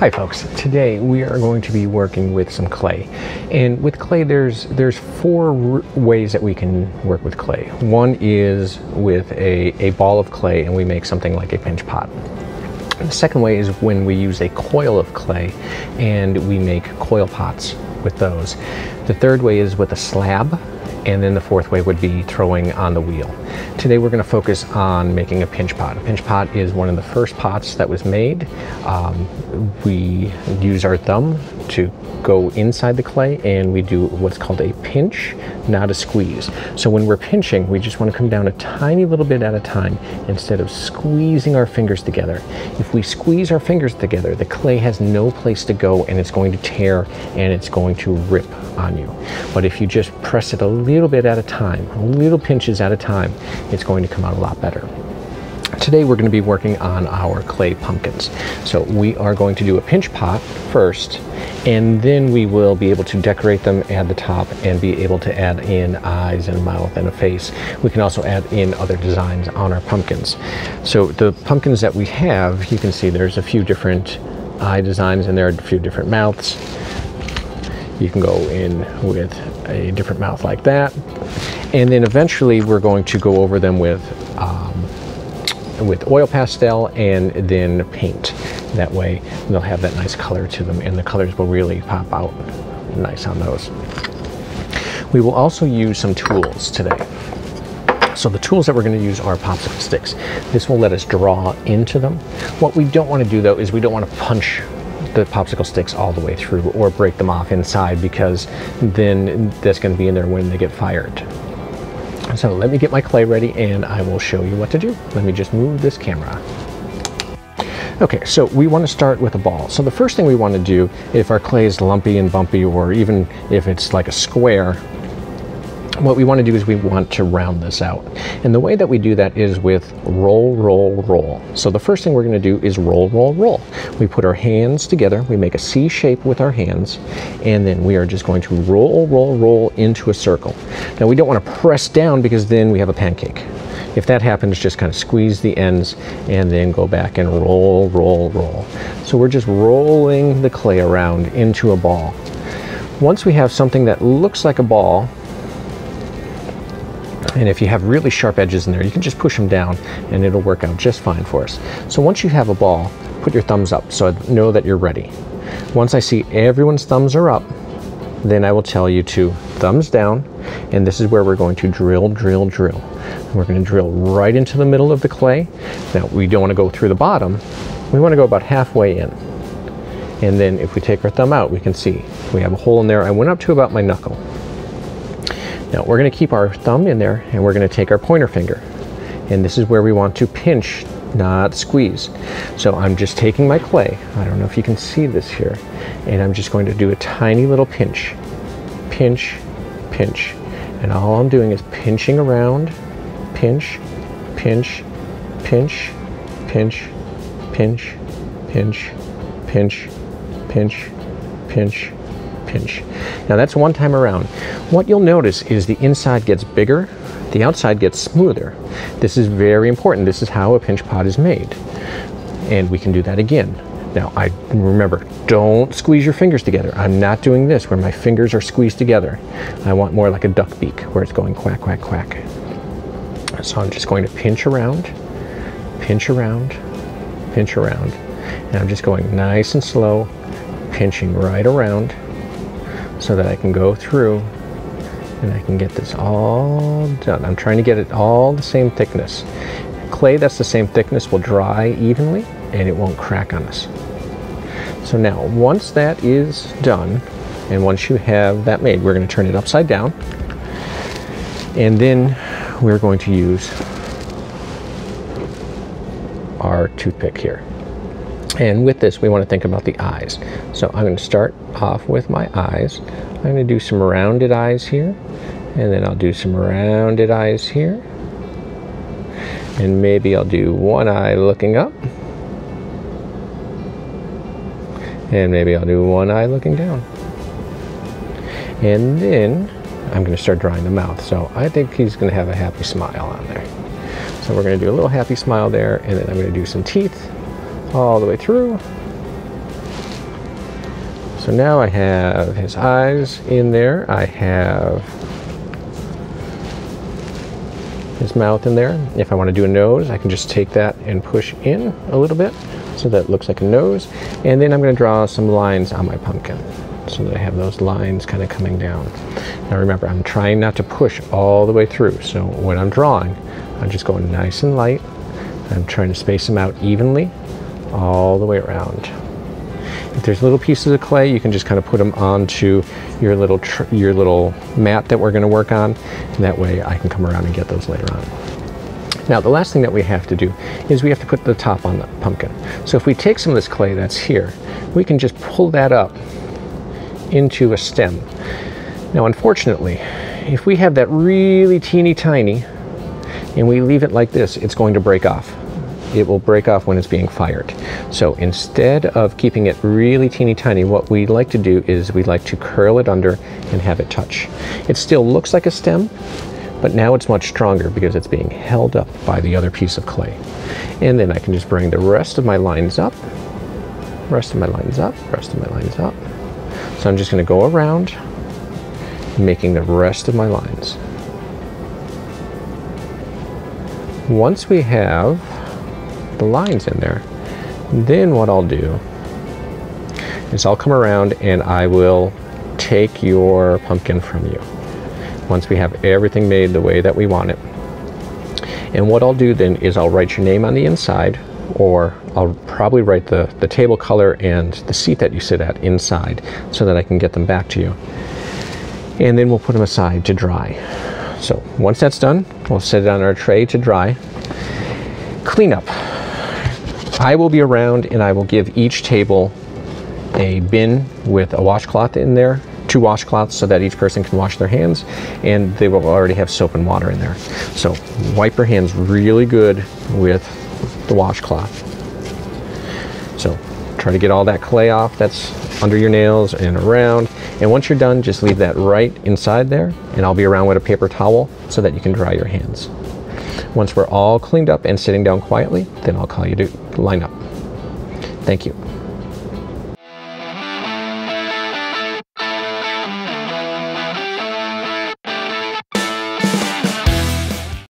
Hi folks, today we are going to be working with some clay, and with clay there's four ways that we can work with clay. One is with a ball of clay and we make something like a pinch pot. The second way is when we use a coil of clay and we make coil pots with those. The third way is with a slab, and then the fourth way would be throwing on the wheel. Today we're going to focus on making a pinch pot. A pinch pot is one of the first pots that was made. We use our thumb to go inside the clay and we do what's called a pinch, not a squeeze. So when we're pinching, we just want to come down a tiny little bit at a time instead of squeezing our fingers together. If we squeeze our fingers together, the clay has no place to go and it's going to tear and it's going to rip on you. But if you just press it a little bit at a time, little pinches at a time, it's going to come out a lot better. Today we're going to be working on our clay pumpkins. So we are going to do a pinch pot first, and then we will be able to decorate them at the top and be able to add in eyes and a mouth and a face. We can also add in other designs on our pumpkins. So the pumpkins that we have, you can see there's a few different eye designs and there are a few different mouths. You can go in with a different mouth like that. And then eventually we're going to go over them with oil pastel and then paint. That way they'll have that nice color to them and the colors will really pop out nice on those. We will also use some tools today. So the tools that we're going to use are popsicle sticks. This will let us draw into them. What we don't want to do though is we don't want to punch the popsicle sticks all the way through or break them off inside, because then that's going to be in there when they get fired. So let me get my clay ready and I will show you what to do. Let me just move this camera. Okay, so we want to start with a ball. So the first thing we want to do, if our clay is lumpy and bumpy, or even if it's like a square, what we want to do is we want to round this out. And the way that we do that is with roll, roll, roll. So the first thing we're going to do is roll, roll, roll. We put our hands together, we make a C shape with our hands, and then we are just going to roll, roll, roll into a circle. Now we don't want to press down because then we have a pancake. If that happens, just kind of squeeze the ends and then go back and roll, roll, roll. So we're just rolling the clay around into a ball. Once we have something that looks like a ball, and if you have really sharp edges in there, you can just push them down and it'll work out just fine for us. So once you have a ball, put your thumbs up so I know that you're ready. Once I see everyone's thumbs are up, then I will tell you to thumbs down, and this is where we're going to drill, drill, drill. And we're going to drill right into the middle of the clay. Now we don't want to go through the bottom, we want to go about halfway in. And then if we take our thumb out, we can see we have a hole in there. I went up to about my knuckle. Now we're going to keep our thumb in there and we're going to take our pointer finger, and this is where we want to pinch, not squeeze. So I'm just taking my clay, I don't know if you can see this here, and I'm just going to do a tiny little pinch, pinch, pinch, and all I'm doing is pinching around, pinch, pinch, pinch, pinch, pinch, pinch, pinch, pinch, pinch, pinch. Now that's one time around. What you'll notice is the inside gets bigger, the outside gets smoother. This is very important. This is how a pinch pot is made. And we can do that again. Now remember, don't squeeze your fingers together. I'm not doing this where my fingers are squeezed together. I want more like a duck beak where it's going quack, quack, quack. So I'm just going to pinch around, pinch around, pinch around. And I'm just going nice and slow, pinching right around, so that I can go through and I can get this all done. I'm trying to get it all the same thickness. Clay that's the same thickness will dry evenly and it won't crack on us. So now once that is done, and once you have that made, we're going to turn it upside down, and then we're going to use our toothpick here. And with this, we want to think about the eyes. So I'm going to start off with my eyes. I'm going to do some rounded eyes here, and then I'll do some rounded eyes here. And maybe I'll do one eye looking up. And maybe I'll do one eye looking down. And then I'm going to start drawing the mouth. So I think he's going to have a happy smile on there. So we're going to do a little happy smile there, and then I'm going to do some teeth all the way through. So now I have his eyes in there. I have his mouth in there. If I want to do a nose, I can just take that and push in a little bit so that it looks like a nose. And then I'm going to draw some lines on my pumpkin so that I have those lines kind of coming down. Now remember, I'm trying not to push all the way through. So when I'm drawing, I'm just going nice and light. I'm trying to space them out evenly all the way around. If there's little pieces of clay, you can just kind of put them onto your little mat that we're going to work on, and that way I can come around and get those later on. Now the last thing that we have to do is we have to put the top on the pumpkin. So if we take some of this clay that's here, we can just pull that up into a stem. Now unfortunately, if we have that really teeny tiny and we leave it like this, it's going to break off. It will break off when it's being fired. So instead of keeping it really teeny tiny, what we like to do is we like to curl it under and have it touch. It still looks like a stem, but now it's much stronger because it's being held up by the other piece of clay. And then I can just bring the rest of my lines up, rest of my lines up, rest of my lines up. So I'm just going to go around making the rest of my lines. Once we have the lines in there, then what I'll do is I'll come around and I will take your pumpkin from you once we have everything made the way that we want it. And what I'll do then is I'll write your name on the inside, or I'll probably write the table color and the seat that you sit at inside so that I can get them back to you. And then we'll put them aside to dry. So once that's done, we'll set it on our tray to dry. Cleanup. I will be around and I will give each table a bin with a washcloth in there, 2 washcloths so that each person can wash their hands, and they will already have soap and water in there. So wipe your hands really good with the washcloth. So try to get all that clay off that's under your nails and around, and once you're done, just leave that right inside there, and I'll be around with a paper towel so that you can dry your hands. Once we're all cleaned up and sitting down quietly, then I'll call you to line up. Thank you.